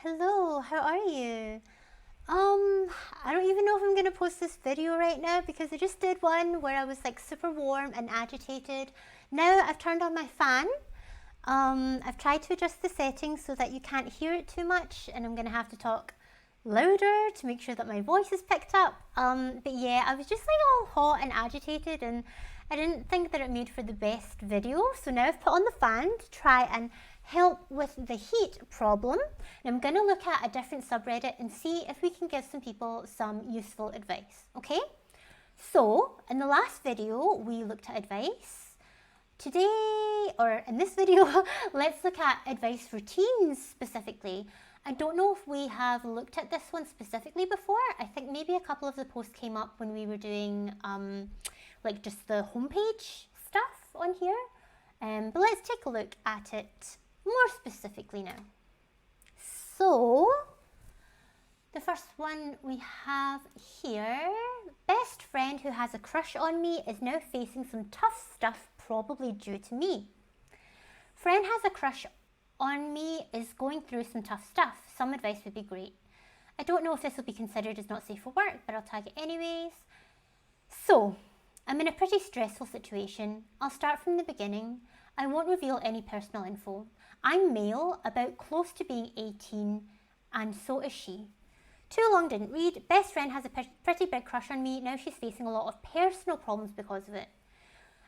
Hello, how are you? I don't even know if I'm gonna post this video right now because I just did one where I was like super warm and agitated. Now I've turned on my fan. I've tried to adjust the settings so that you can't hear it too much, and I'm gonna have to talk louder to make sure that my voice is picked up. But yeah, I was just like all hot and agitated, and I didn't think that it made for the best video. So now I've put on the fan to try and help with the heat problem. And I'm going to look at a different subreddit and see if we can give some people some useful advice. Okay? So, in the last video, we looked at advice. Today, or in this video, let's look at advice routines specifically. I don't know if we have looked at this one specifically before. I think maybe a couple of the posts came up when we were doing like just the homepage stuff on here. But let's take a look at it more specifically now. So, the first one we have here, best friend who has a crush on me is now facing some tough stuff, probably due to me. Friend has a crush on me is going through some tough stuff. Some advice would be great. I don't know if this will be considered as not safe for work, but I'll tag it anyways. So, I'm in a pretty stressful situation. I'll start from the beginning. I won't reveal any personal info. I'm male, about close to being 18, and so is she. Too long didn't read. Best friend has a pretty big crush on me. Now she's facing a lot of personal problems because of it.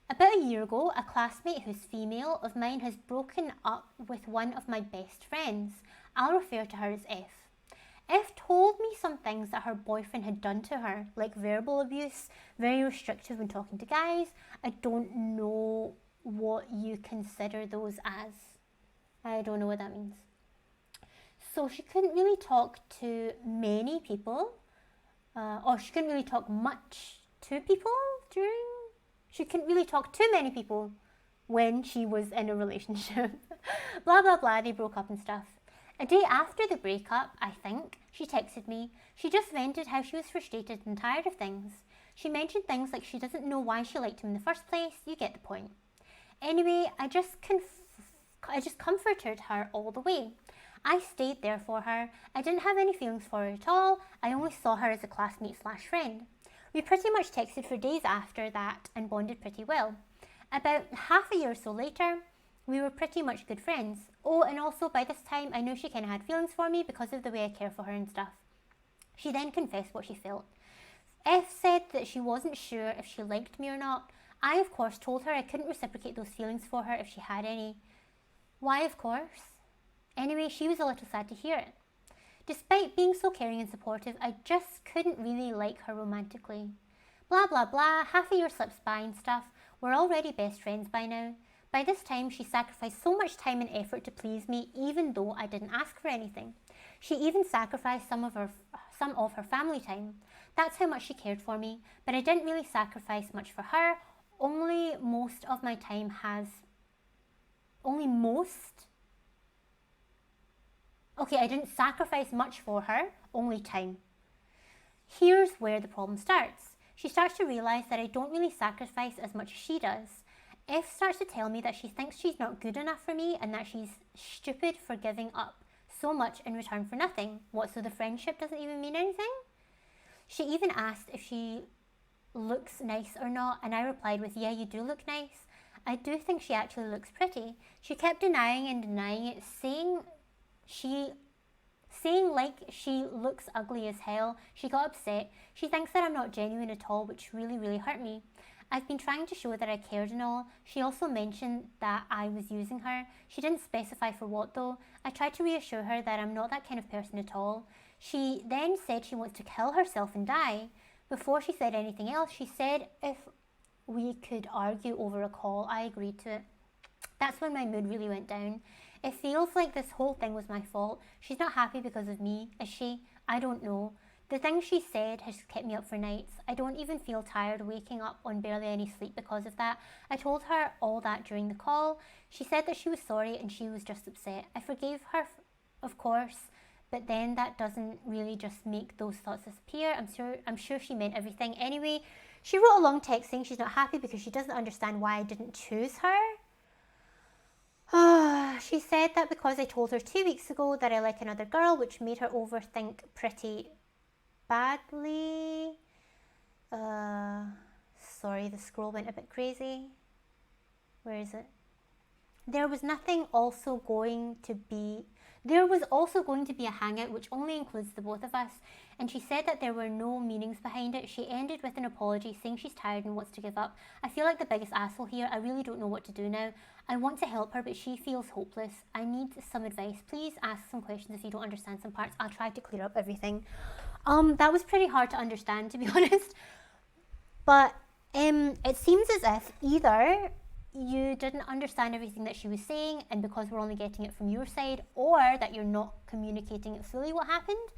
About a year ago, a classmate who's female of mine has broken up with one of my best friends. I'll refer to her as F. F told me some things that her boyfriend had done to her, like verbal abuse, very restrictive when talking to guys. I don't know what you consider those as. I don't know what that means. So she couldn't really talk to many people, or she couldn't really talk much to people she couldn't really talk to many people when she was in a relationship. Blah, blah, blah, they broke up and stuff. A day after the breakup, I think, she texted me. She just vented how she was frustrated and tired of things. She mentioned things like she doesn't know why she liked him in the first place. You get the point. Anyway, I just comforted her all the way. I stayed there for her. I didn't have any feelings for her at all. I only saw her as a classmate / friend. We pretty much texted for days after that and bonded pretty well. About half a year or so later, we were pretty much good friends. Oh, and also by this time, I knew she kind of had feelings for me because of the way I care for her and stuff. She then confessed what she felt. F said that she wasn't sure if she liked me or not. I, of course, told her I couldn't reciprocate those feelings for her if she had any. Why, of course? Anyway, she was a little sad to hear it. Despite being so caring and supportive, I just couldn't really like her romantically. Blah, blah, blah, half a year slips by and stuff. We're already best friends by now. By this time, she sacrificed so much time and effort to please me, even though I didn't ask for anything. She even sacrificed some of her family time. That's how much she cared for me, but I didn't really sacrifice much for her. Only most. Okay, I didn't sacrifice much for her, only time. Here's where the problem starts. She starts to realise that I don't really sacrifice as much as she does. F starts to tell me that she thinks she's not good enough for me and that she's stupid for giving up so much in return for nothing. What, so the friendship doesn't even mean anything? She even asked if she looks nice or not, and I replied with, yeah, you do look nice. I do think she actually looks pretty. She kept denying and denying it, saying like she looks ugly as hell. She got upset. She thinks that I'm not genuine at all, which really, really hurt me. I've been trying to show that I cared and all. She also mentioned that I was using her. She didn't specify for what though. I tried to reassure her that I'm not that kind of person at all. She then said she wants to kill herself and die. Before she said anything else, she said if we could argue over a call. I agreed to it. That's when my mood really went down. It feels like this whole thing was my fault. She's not happy because of me, is she? I don't know. The things she said has kept me up for nights. I don't even feel tired waking up on barely any sleep because of that. I told her all that during the call. She said that she was sorry and she was just upset. I forgave her, of course, but then that doesn't really just make those thoughts disappear. I'm sure she meant everything. Anyway, she wrote a long text saying she's not happy because she doesn't understand why I didn't choose her. She said that because I told her 2 weeks ago that I like another girl, which made her overthink pretty badly. Sorry, the scroll went a bit crazy. Where is it? There was also going to be a hangout which only includes the both of us, and she said that there were no meanings behind it. She ended with an apology saying she's tired and wants to give up. I feel like the biggest asshole here. I really don't know what to do now. I want to help her, but she feels hopeless. I need some advice. Please ask some questions if you don't understand some parts. I'll try to clear up everything. That was pretty hard to understand, to be honest. But it seems as if either you didn't understand everything that she was saying, and because we're only getting it from your side, or that you're not communicating it fully what happened,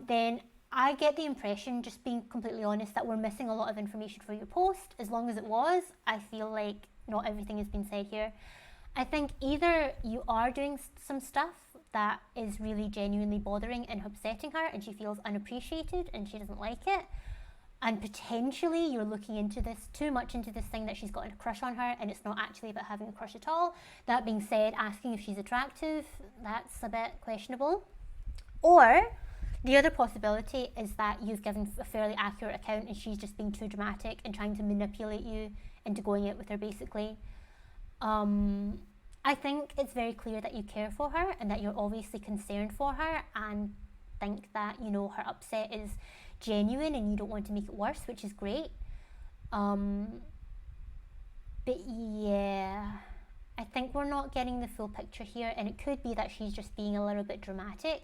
then I get the impression, just being completely honest, that we're missing a lot of information for your post. As long as it was, I feel like not everything has been said here. I think either you are doing some stuff that is really genuinely bothering and upsetting her, and she feels unappreciated and she doesn't like it, and potentially you're looking into this too much into this thing that she's got a crush on her, and it's not actually about having a crush at all. That being said, asking if she's attractive, that's a bit questionable. Or the other possibility is that you've given a fairly accurate account and she's just being too dramatic and trying to manipulate you into going out with her, basically. I think it's very clear that you care for her and that you're obviously concerned for her, and think that, you know, her upset is genuine and you don't want to make it worse, which is great. But yeah, I think we're not getting the full picture here, and it could be that she's just being a little bit dramatic.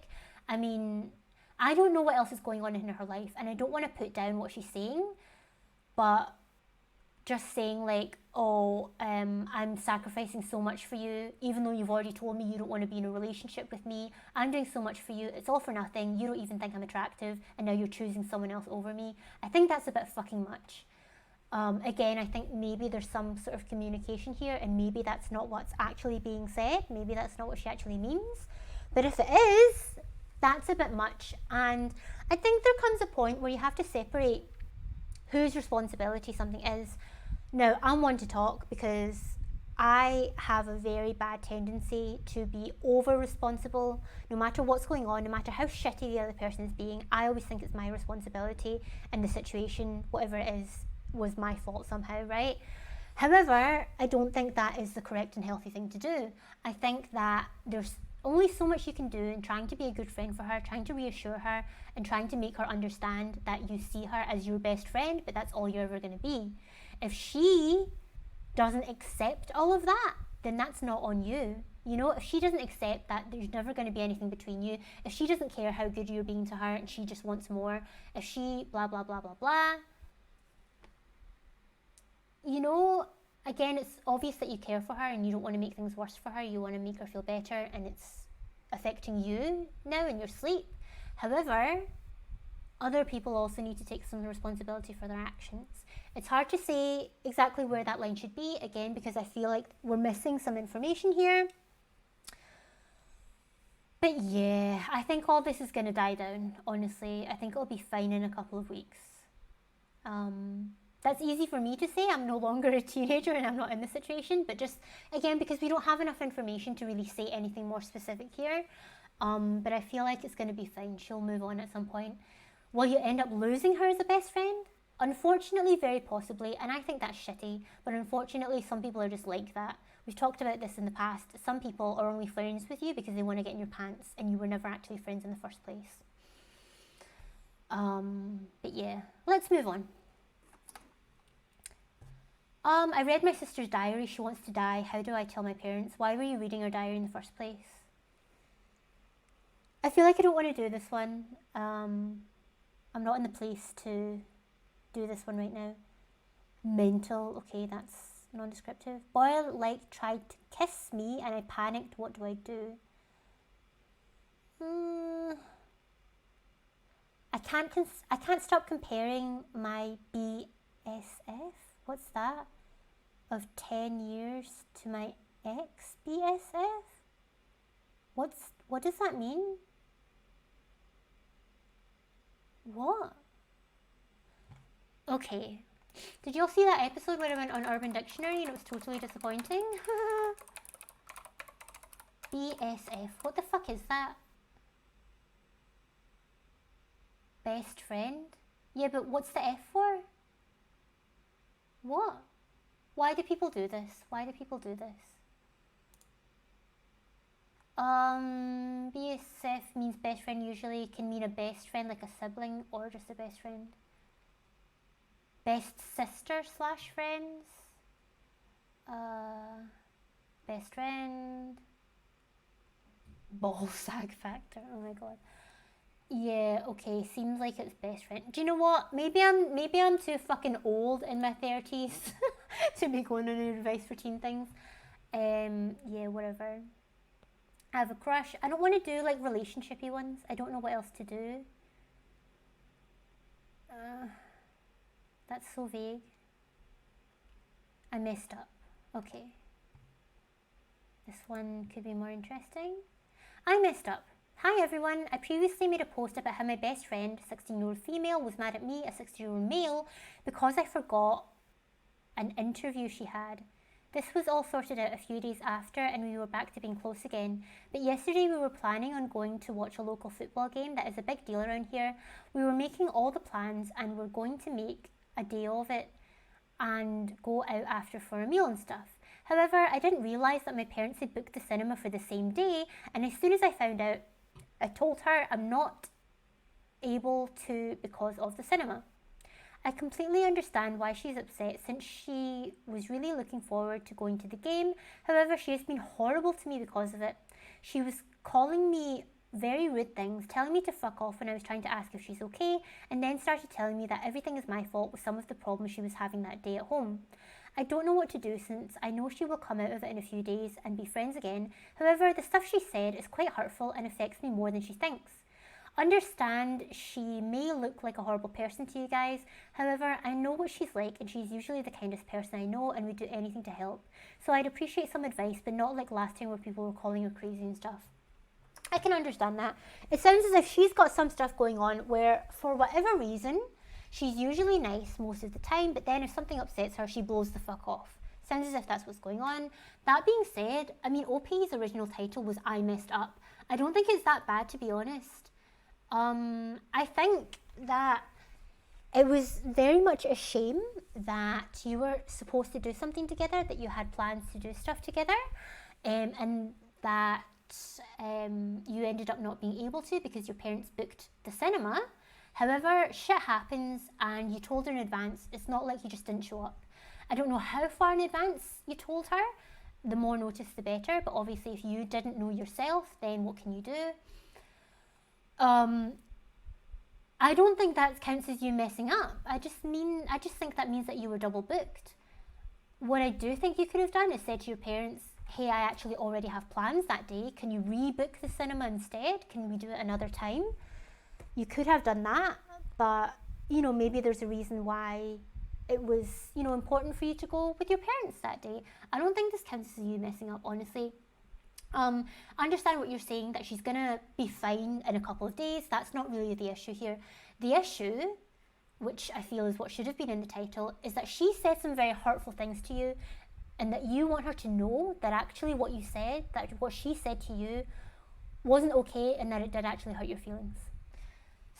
I mean, I don't know what else is going on in her life, and I don't want to put down what she's saying, but just saying like, oh, I'm sacrificing so much for you, even though you've already told me you don't want to be in a relationship with me. I'm doing so much for you. It's all for nothing. You don't even think I'm attractive, and now you're choosing someone else over me. I think that's a bit fucking much. Again, I think maybe there's some sort of communication here, and maybe that's not what's actually being said. Maybe that's not what she actually means. But if it is, that's a bit much. And I think there comes a point where you have to separate whose responsibility something is. Now, I'm one to talk because I have a very bad tendency to be over responsible. No matter what's going on, no matter how shitty the other person is being, I always think it's my responsibility, and the situation, whatever it is, was my fault somehow, right? However, I don't think that is the correct and healthy thing to do. I think that there's only so much you can do in trying to be a good friend for her, trying to reassure her, and trying to make her understand that you see her as your best friend, but that's all you're ever going to be. If she doesn't accept all of that, then that's not on you. You know, if she doesn't accept that there's never going to be anything between you, if she doesn't care how good you're being to her and she just wants more, if she blah, blah, blah, blah, blah, you know, again, it's obvious that you care for her and you don't want to make things worse for her. You want to make her feel better, and it's affecting you now in your sleep. However, other people also need to take some responsibility for their actions. It's hard to say exactly where that line should be, again, because I feel like we're missing some information here. But yeah, I think all this is going to die down, honestly. I think it'll be fine in a couple of weeks. That's easy for me to say. I'm no longer a teenager and I'm not in this situation, but just, again, because we don't have enough information to really say anything more specific here. But I feel like it's going to be fine. She'll move on at some point. Will you end up losing her as a best friend? Unfortunately, very possibly, and I think that's shitty, but unfortunately some people are just like that. We've talked about this in the past. Some people are only friends with you because they want to get in your pants, and you were never actually friends in the first place. But yeah, let's move on. I read my sister's diary. She wants to die. How do I tell my parents? Why were you reading her diary in the first place? I feel like I don't want to do this one. I'm not in the place to do this one right now. Mental, okay, that's non-descriptive. Boy tried to kiss me and I panicked. What do I do? I can't stop comparing my BSF. What's that? Of 10 years to my ex-BSF? What does that mean? What? Okay. Did you all see that episode where I went on Urban Dictionary and it was totally disappointing? BSF. What the fuck is that? Best friend? Yeah, but what's the F for? What? Why do people do this? Why do people do this? BSF means best friend. Usually can mean a best friend, like a sibling, or just a best friend. Best sister slash friends. Best friend. Ball sag factor. Oh my god. Yeah, okay, seems like it's best friend. Do you know what? Maybe I'm too fucking old in my 30s to be going on advice for teen things. Yeah, whatever. I have a crush. I don't want to do like relationshipy ones. I don't know what else to do. That's so vague. I messed up. Okay. This one could be more interesting. I messed up. Hi everyone, I previously made a post about how my best friend, 16-year-old female, was mad at me, a 16-year-old male, because I forgot an interview she had. This was all sorted out a few days after and we were back to being close again. But yesterday we were planning on going to watch a local football game that is a big deal around here. We were making all the plans and we're going to make a day of it and go out after for a meal and stuff. However, I didn't realise that my parents had booked the cinema for the same day, and as soon as I found out, I told her I'm not able to because of the cinema. I completely understand why she's upset since she was really looking forward to going to the game. However, she has been horrible to me because of it. She was calling me very rude things, telling me to fuck off when I was trying to ask if she's okay, and then started telling me that everything is my fault with some of the problems she was having that day at home. I don't know what to do since I know she will come out of it in a few days and be friends again. However, the stuff she said is quite hurtful and affects me more than she thinks. Understand she may look like a horrible person to you guys. However, I know what she's like and she's usually the kindest person I know and would do anything to help. So I'd appreciate some advice, but not like last time where people were calling her crazy and stuff. I can understand that. It sounds as if she's got some stuff going on where, for whatever reason, she's usually nice most of the time, but then if something upsets her, she blows the fuck off. Sounds as if that's what's going on. That being said, I mean, OP's original title was I Messed Up. I don't think it's that bad, to be honest. I think that it was very much a shame that you were supposed to do something together, that you had plans to do stuff together, and that you ended up not being able to because your parents booked the cinema. However, shit happens and you told her in advance. It's not like you just didn't show up. I don't know how far in advance you told her. The more notice, the better. But obviously, if you didn't know yourself, then what can you do? I don't think that counts as you messing up. I just think that means that you were double booked. What I do think you could have done is said to your parents, hey, I actually already have plans that day. Can you rebook the cinema instead? Can we do it another time? You could have done that, but, you know, maybe there's a reason why it was, you know, important for you to go with your parents that day. I don't think this counts as you messing up, honestly. I understand what you're saying, that she's going to be fine in a couple of days. That's not really the issue here. The issue, which I feel is what should have been in the title, is that she said some very hurtful things to you and that you want her to know that actually what you said, that what she said to you wasn't okay and that it did actually hurt your feelings.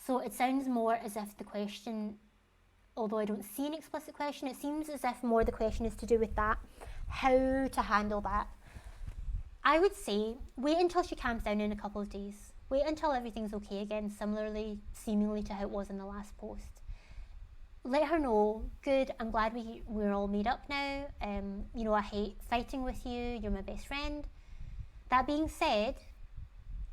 So it sounds more as if the question, although I don't see an explicit question, it seems as if more the question is to do with that, how to handle that. I would say wait until she calms down in a couple of days. Wait until everything's okay again, similarly, seemingly to how it was in the last post. Let her know, good, I'm glad we're all made up now. You know, I hate fighting with you, you're my best friend. That being said,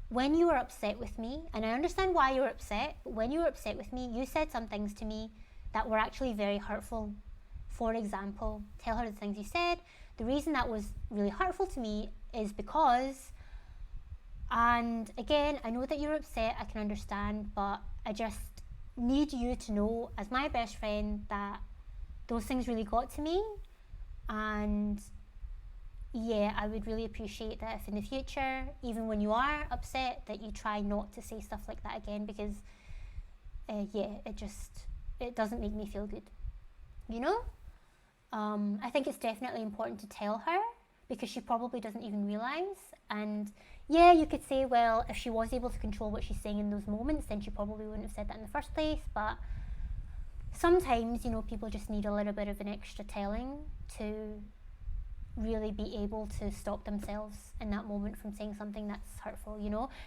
when you were upset with me, and I understand why you were upset, but when you were upset with me, you said some things to me that were actually very hurtful. For example, tell her the things you said. The reason that was really hurtful to me is because, and again, I know that you're upset, I can understand, but I just need you to know as my best friend that those things really got to me. And yeah, I would really appreciate that if in the future, even when you are upset, that you try not to say stuff like that again, because yeah, it doesn't make me feel good, you know? I think it's definitely important to tell her, because she probably doesn't even realise. And yeah, you could say, well, if she was able to control what she's saying in those moments, then she probably wouldn't have said that in the first place. But sometimes, people just need a little bit of an extra telling to really be able to stop themselves in that moment from saying something that's hurtful.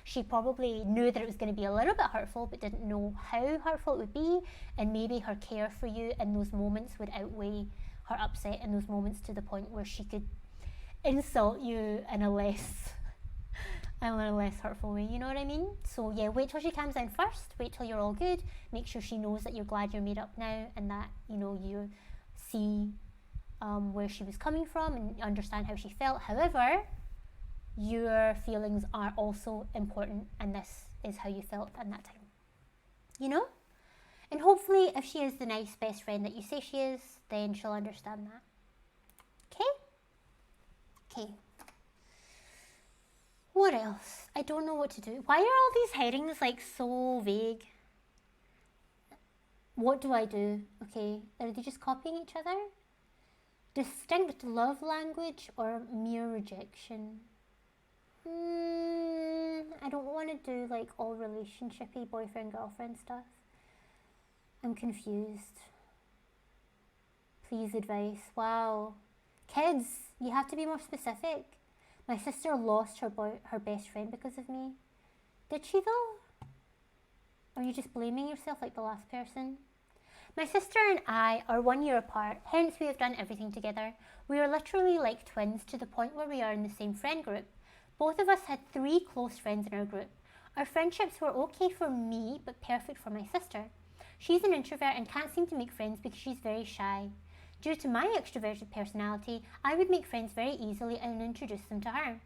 She probably knew that it was going to be a little bit hurtful, but didn't know how hurtful it would be, and maybe her care for you in those moments would outweigh her upset in those moments, to the point where she could insult you in a less hurtful way, you know what I mean? So yeah, wait till she calms down first, wait till you're all good, make sure she knows that you're glad you're made up now, and that you see where she was coming from and understand how she felt. However, your feelings are also important, and this is how you felt in that time. And hopefully, if she is the nice best friend that you say she is, then she'll understand that. Okay. What else? I don't know what to do. Why are all these headings so vague? What do I do? Okay, are they just copying each other? Distinct love language or mere rejection? I don't want to do all relationshipy boyfriend-girlfriend stuff. I'm confused. Please advice. Wow. Kids, you have to be more specific. My sister lost her best friend because of me. Did she though? Or are you just blaming yourself like the last person? My sister and I are 1 year apart, hence we have done everything together. We are literally like twins, to the point where we are in the same friend group. Both of us had 3 close friends in our group. Our friendships were okay for me, but perfect for my sister. She's an introvert and can't seem to make friends because she's very shy. Due to my extroverted personality, I would make friends very easily and introduce them to her.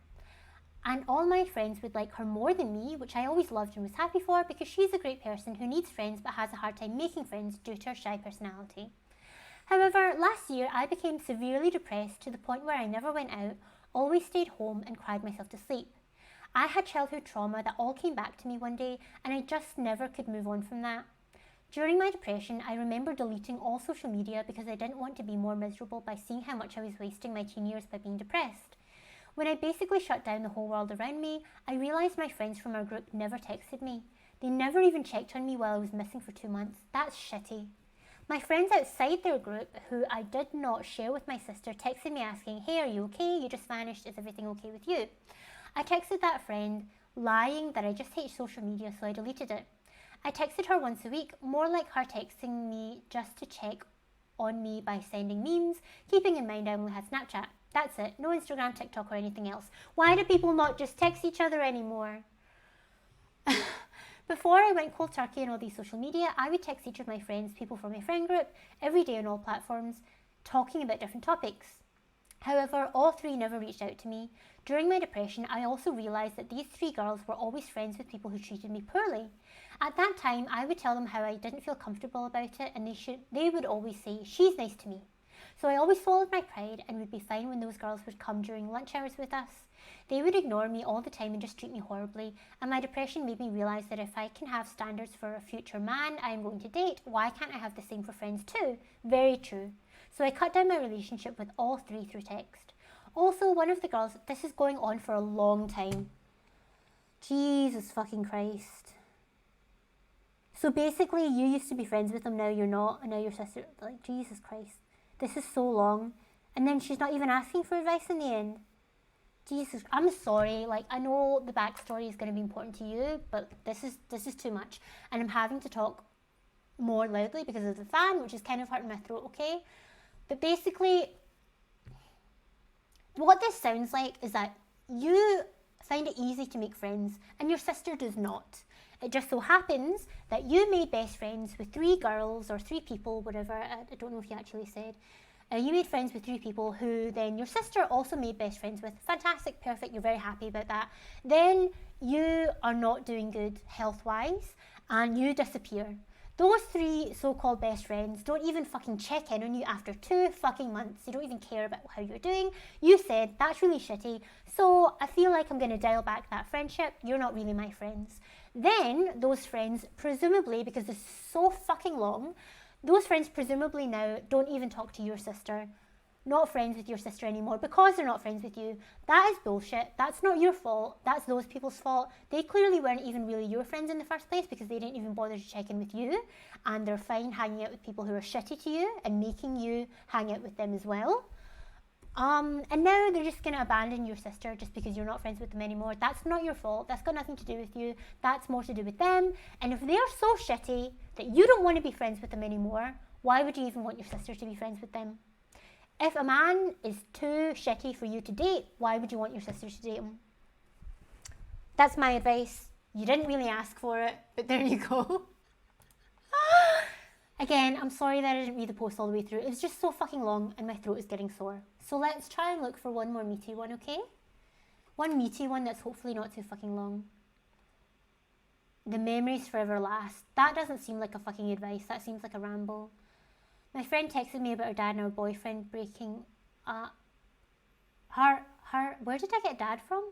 And all my friends would like her more than me, which I always loved and was happy for, because she's a great person who needs friends but has a hard time making friends due to her shy personality. However, last year I became severely depressed to the point where I never went out, always stayed home and cried myself to sleep. I had childhood trauma that all came back to me one day, and I just never could move on from that. During my depression, I remember deleting all social media because I didn't want to be more miserable by seeing how much I was wasting my teen years by being depressed. When I basically shut down the whole world around me, I realised my friends from our group never texted me. They never even checked on me while I was missing for 2 months. That's shitty. My friends outside their group, who I did not share with my sister, texted me asking, "Hey, are you okay? You just vanished. Is everything okay with you?" I texted that friend, lying that I just hate social media, so I deleted it. I texted her once a week, more like her texting me just to check on me by sending memes, keeping in mind I only had Snapchat. That's it. No Instagram, TikTok or anything else. Why do people not just text each other anymore? Before I went cold turkey on all these social media, I would text each of my friends, people from my friend group, every day on all platforms, talking about different topics. However, all 3 never reached out to me. During my depression, I also realised that these 3 girls were always friends with people who treated me poorly. At that time, I would tell them how I didn't feel comfortable about it, and they would always say, "She's nice to me." So I always swallowed my pride and would be fine when those girls would come during lunch hours with us. They would ignore me all the time and just treat me horribly, and my depression made me realise that if I can have standards for a future man I am going to date, why can't I have the same for friends too? Very true. So I cut down my relationship with all 3 through text. Also, one of the girls, this is going on for a long time. Jesus fucking Christ. So basically, you used to be friends with them, now you're not, and now your sister, like, Jesus Christ. This is so long. And then she's not even asking for advice in the end. Jesus, I'm sorry, like, I know the backstory is going to be important to you, but this is too much. And I'm having to talk more loudly because of the fan, which is kind of hurting my throat, okay? But basically, what this sounds like is that you find it easy to make friends, and your sister does not. It just so happens that you made best friends with 3 girls or 3 people, whatever, I don't know if you actually said. You made friends with 3 people who then your sister also made best friends with. Fantastic, perfect, you're very happy about that. Then you are not doing good health-wise and you disappear. Those 3 so-called best friends don't even fucking check in on you after 2 fucking months. They don't even care about how you're doing. You said, that's really shitty, so I feel like I'm going to dial back that friendship. You're not really my friends. Then those friends, presumably, because this is so fucking long, those friends presumably now don't even talk to your sister. not friends with your sister anymore because they're not friends with you. That is bullshit. That's not your fault. That's those people's fault. They clearly weren't even really your friends in the first place because they didn't even bother to check in with you, and they're fine hanging out with people who are shitty to you and making you hang out with them as well. And now they're just going to abandon your sister just because you're not friends with them anymore. That's not your fault. That's got nothing to do with you. That's more to do with them. And if they're so shitty that you don't want to be friends with them anymore, why would you even want your sister to be friends with them? If a man is too shitty for you to date, why would you want your sister to date him? That's my advice. You didn't really ask for it, but there you go. Again, I'm sorry that I didn't read the post all the way through. It was just so fucking long and my throat is getting sore. So let's try and look for one more meaty one, okay? One meaty one that's hopefully not too fucking long. The memories forever last. That doesn't seem like a fucking advice. That seems like a ramble. My friend texted me about her dad and her boyfriend breaking up. Where did I get dad from?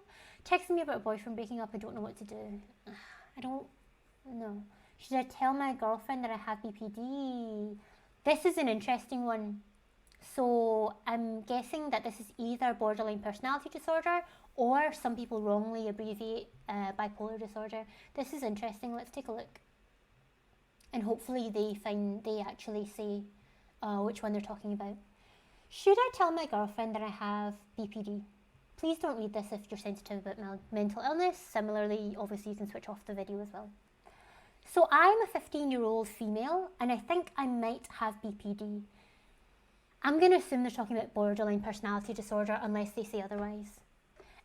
Texted me about her boyfriend breaking up. I don't know what to do. I don't know. Should I tell my girlfriend that I have BPD? This is an interesting one. So I'm guessing that this is either borderline personality disorder or some people wrongly abbreviate bipolar disorder. This is interesting. Let's take a look. And hopefully they actually say which one they're talking about. Should I tell my girlfriend that I have BPD? Please don't read this if you're sensitive about mental illness. Similarly, obviously you can switch off the video as well. So I'm a 15-year-old female and I think I might have BPD. I'm going to assume they're talking about borderline personality disorder unless they say otherwise.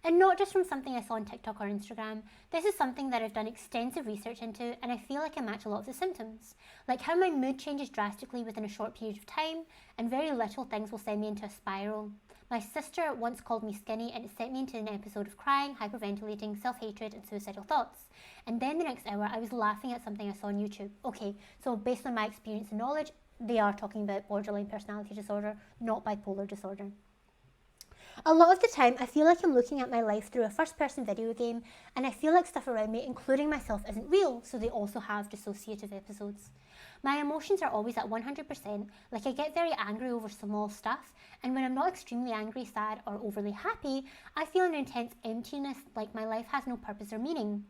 And not just from something I saw on TikTok or Instagram. This is something that I've done extensive research into and I feel like I match a lot of the symptoms. Like how my mood changes drastically within a short period of time and very little things will send me into a spiral. My sister once called me skinny and it sent me into an episode of crying, hyperventilating, self-hatred and suicidal thoughts. And then the next hour I was laughing at something I saw on YouTube. Okay, so based on my experience and knowledge, they are talking about borderline personality disorder, not bipolar disorder. A lot of the time, I feel like I'm looking at my life through a first-person video game, and I feel like stuff around me, including myself, isn't real, so they also have dissociative episodes. My emotions are always at 100%, like I get very angry over small stuff, and when I'm not extremely angry, sad, or overly happy, I feel an intense emptiness, like my life has no purpose or meaning.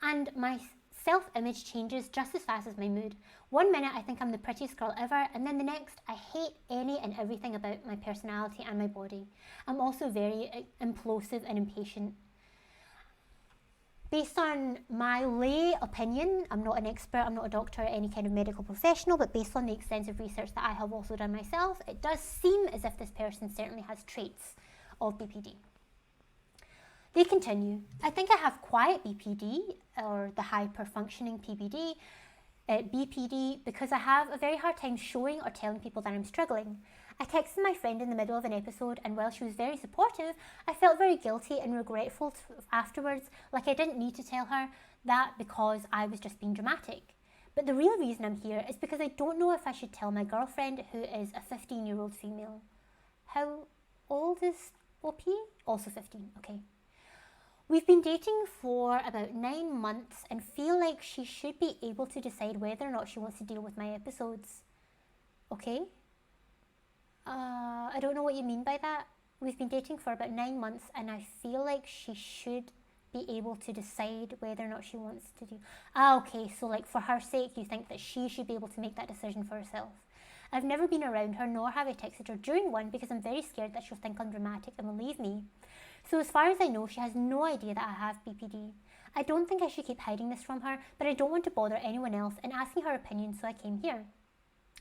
And my self-image changes just as fast as my mood. One minute I think I'm the prettiest girl ever, and then the next I hate any and everything about my personality and my body. I'm also very implosive and impatient. Based on my lay opinion, I'm not an expert, I'm not a doctor or any kind of medical professional, but based on the extensive research that I have also done myself, it does seem as if this person certainly has traits of BPD. They continue, I think I have quiet BPD, or the hyper-functioning BPD, because I have a very hard time showing or telling people that I'm struggling. I texted my friend in the middle of an episode, and while she was very supportive, I felt very guilty and regretful afterwards, like I didn't need to tell her that because I was just being dramatic. But the real reason I'm here is because I don't know if I should tell my girlfriend, who is a 15-year-old female. How old is OP? Also 15, okay. We've been dating for about 9 months and feel like she should be able to decide whether or not she wants to deal with my episodes. Okay? I don't know what you mean by that. We've been dating for about 9 months and I feel like she should be able to decide whether or not she wants to do... okay, so like for her sake, you think that she should be able to make that decision for herself. I've never been around her, nor have I texted her during one because I'm very scared that she'll think I'm dramatic and will leave me. So as far as I know, she has no idea that I have BPD. I don't think I should keep hiding this from her, but I don't want to bother anyone else and asking her opinion, so I came here.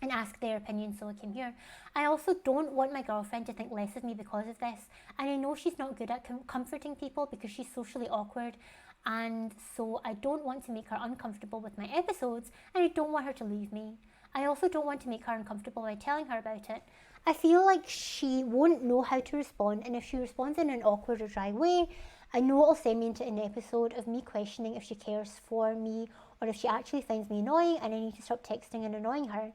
And ask their opinion, so I came here. I also don't want my girlfriend to think less of me because of this, and I know she's not good at comforting people because she's socially awkward, and so I don't want to make her uncomfortable with my episodes, and I don't want her to leave me. I also don't want to make her uncomfortable by telling her about it. I feel like she won't know how to respond, and if she responds in an awkward or dry way, I know it'll send me into an episode of me questioning if she cares for me or if she actually finds me annoying and I need to stop texting and annoying her.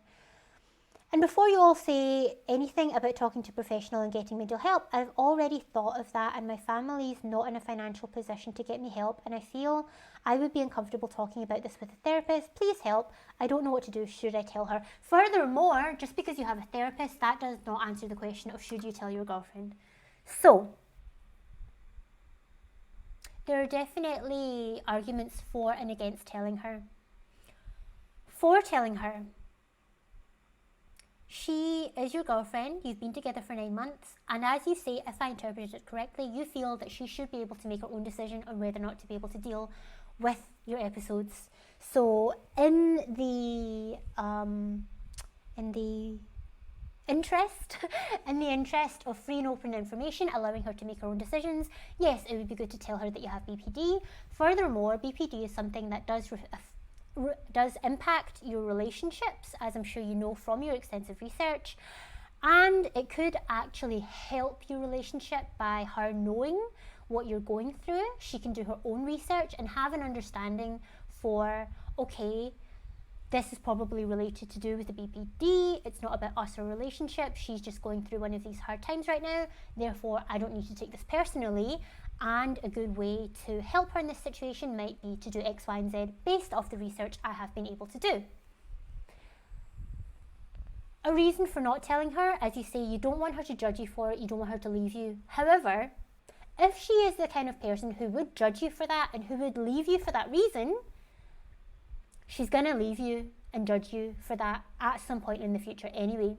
And before you all say anything about talking to a professional and getting mental help, I've already thought of that, and my family's not in a financial position to get me help, and I feel I would be uncomfortable talking about this with a therapist. Please help. I don't know what to do. Should I tell her? Furthermore, just because you have a therapist, that does not answer the question of should you tell your girlfriend. So, there are definitely arguments for and against telling her. For telling her, she is your girlfriend, you've been together for 9 months, and as you say, if I interpreted it correctly, you feel that she should be able to make her own decision on whether or not to be able to deal with your episodes. So in the interest in the interest of free and open information, allowing her to make her own decisions, yes, it would be good to tell her that you have BPD. Furthermore, BPD is something that does impact your relationships, as I'm sure you know from your extensive research, and it could actually help your relationship by her knowing what you're going through. She can do her own research and have an understanding for, okay, this is probably related to do with the BPD. It's not about us or relationship. She's just going through one of these hard times right now. Therefore, I don't need to take this personally. And a good way to help her in this situation might be to do X, Y, and Z based off the research I have been able to do. A reason for not telling her, as you say, you don't want her to judge you for it, you don't want her to leave you. However, if she is the kind of person who would judge you for that and who would leave you for that reason, she's going to leave you and judge you for that at some point in the future anyway.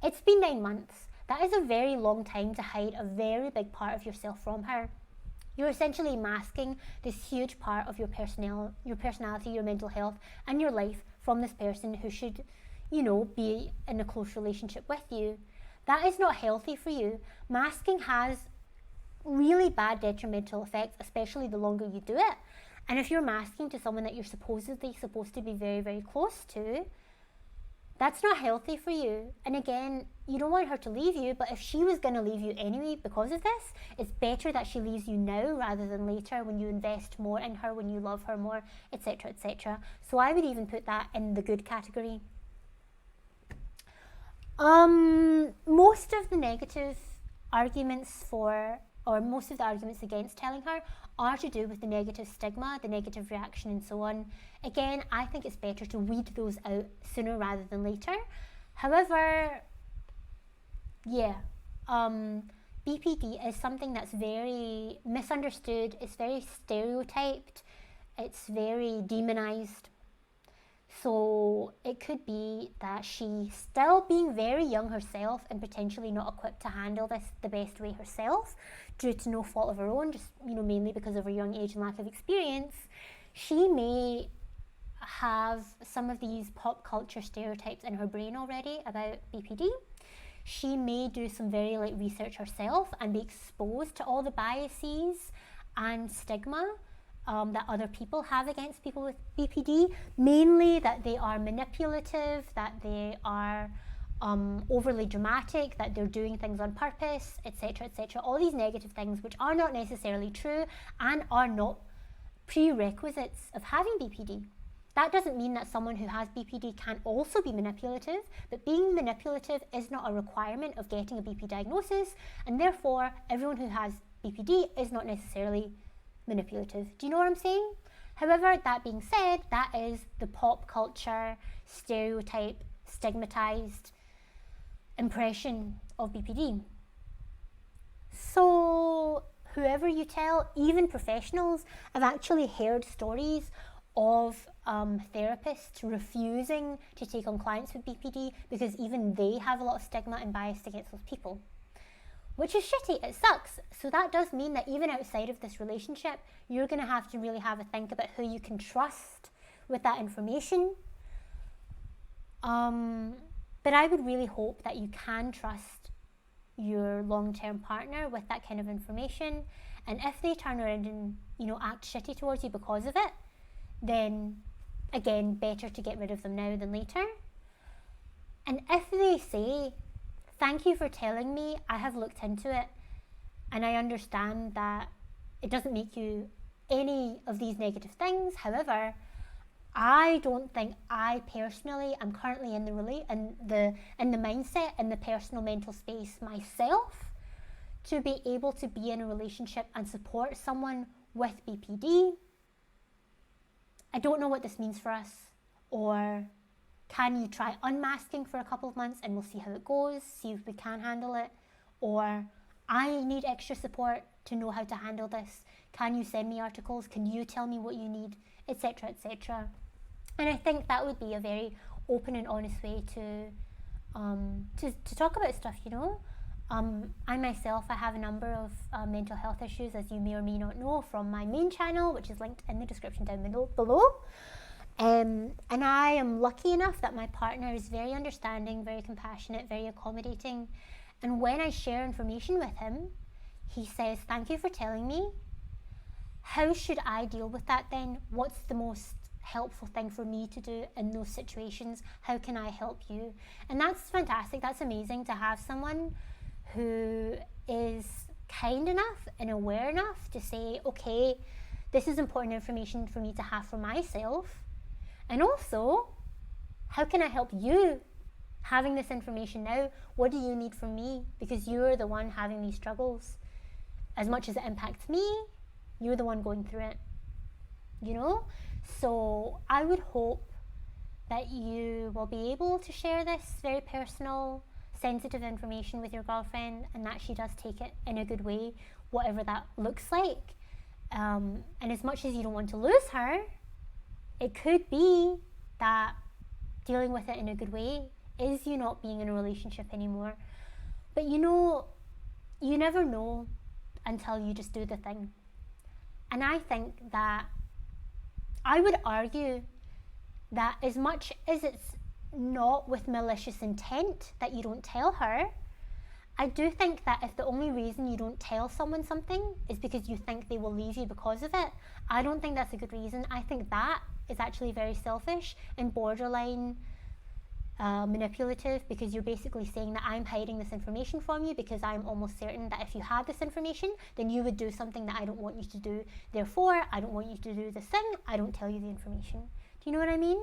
It's been 9 months. That is a very long time to hide a very big part of yourself from her. You're essentially masking this huge part of your personality, your mental health, and your life from this person who should, be in a close relationship with you. That is not healthy for you. Masking has really bad detrimental effects, especially the longer you do it. And if you're masking to someone that you're supposedly supposed to be very, very close to, that's not healthy for you. And again, you don't want her to leave you, but if she was going to leave you anyway because of this, it's better that she leaves you now rather than later when you invest more in her, when you love her more, etc., etc. So I would even put that in the good category. Most of the negative arguments for, or most of the arguments against telling her are to do with the negative stigma, the negative reaction, and so on. Again, I think it's better to weed those out sooner rather than later. However, BPD is something that's very misunderstood, it's very stereotyped, it's very demonized. So it could be that she's still being very young herself and potentially not equipped to handle this the best way herself due to no fault of her own, just mainly because of her young age and lack of experience. She may have some of these pop culture stereotypes in her brain already about BPD. She may do some very light research herself and be exposed to all the biases and stigma that other people have against people with BPD, mainly that they are manipulative, that they are overly dramatic, that they're doing things on purpose, etc., etc. All these negative things which are not necessarily true and are not prerequisites of having BPD. That doesn't mean that someone who has BPD can also be manipulative, but being manipulative is not a requirement of getting a BP diagnosis, and therefore everyone who has BPD is not necessarily manipulative. Do you know what I'm saying? However, that being said, that is the pop culture stereotype, stigmatized impression of BPD. So whoever you tell, even professionals, I've actually heard stories of therapists refusing to take on clients with BPD because even they have a lot of stigma and bias against those people, which is shitty. It sucks. So that does mean that even outside of this relationship, you're going to have to really have a think about who you can trust with that information. But I would really hope that you can trust your long-term partner with that kind of information. And if they turn around and, act shitty towards you because of it, then again, better to get rid of them now than later. And if they say, thank you for telling me, I have looked into it and I understand that it doesn't make you any of these negative things. However, I don't think I personally am currently in the mindset and the personal mental space myself to be able to be in a relationship and support someone with BPD. I don't know what this means for us. Or can you try unmasking for a couple of months and we'll see how it goes, see if we can handle it? Or I need extra support to know how to handle this. Can you send me articles? Can you tell me what you need? Etc, etc. And I think that would be a very open and honest way to talk about stuff, you know. I myself, I have a number of mental health issues, as you may or may not know, from my main channel, which is linked in the description down below. And I am lucky enough that my partner is very understanding, very compassionate, very accommodating. And when I share information with him, he says, "Thank you for telling me. How should I deal with that then? What's the most helpful thing for me to do in those situations? How can I help you?" And that's fantastic. That's amazing to have someone who is kind enough and aware enough to say, okay, this is important information for me to have for myself. And also, how can I help you having this information now? What do you need from me? Because you're the one having these struggles. As much as it impacts me, you're the one going through it, you know? So I would hope that you will be able to share this very personal, sensitive information with your girlfriend, and that she does take it in a good way, whatever that looks like. And as much as you don't want to lose her, it could be that dealing with it in a good way is you not being in a relationship anymore. But you know, you never know until you just do the thing. And I think that I would argue that as much as it's not with malicious intent that you don't tell her, I do think that if the only reason you don't tell someone something is because you think they will leave you because of it, I don't think that's a good reason. I think that is actually very selfish and borderline manipulative, because you're basically saying that I'm hiding this information from you because I'm almost certain that if you had this information, then you would do something that I don't want you to do. Therefore, I don't want you to do this thing. I don't tell you the information. Do you know what I mean?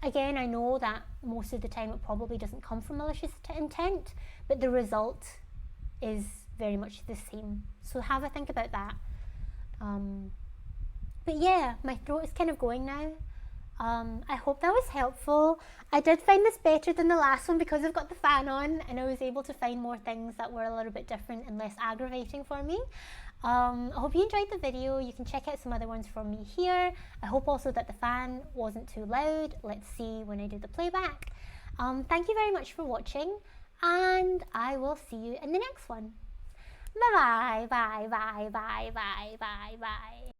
Again, I know that most of the time it probably doesn't come from malicious intent, but the result is very much the same. So have a think about that. But yeah, my throat is kind of going now. I hope that was helpful. I did find this better than the last one because I've got the fan on and I was able to find more things that were a little bit different and less aggravating for me. I hope you enjoyed the video. You can check out some other ones from me here. I hope also that the fan wasn't too loud. Let's see when I do the playback. Thank you very much for watching, and I will see you in the next one. Bye bye, bye, bye, bye, bye, bye, bye.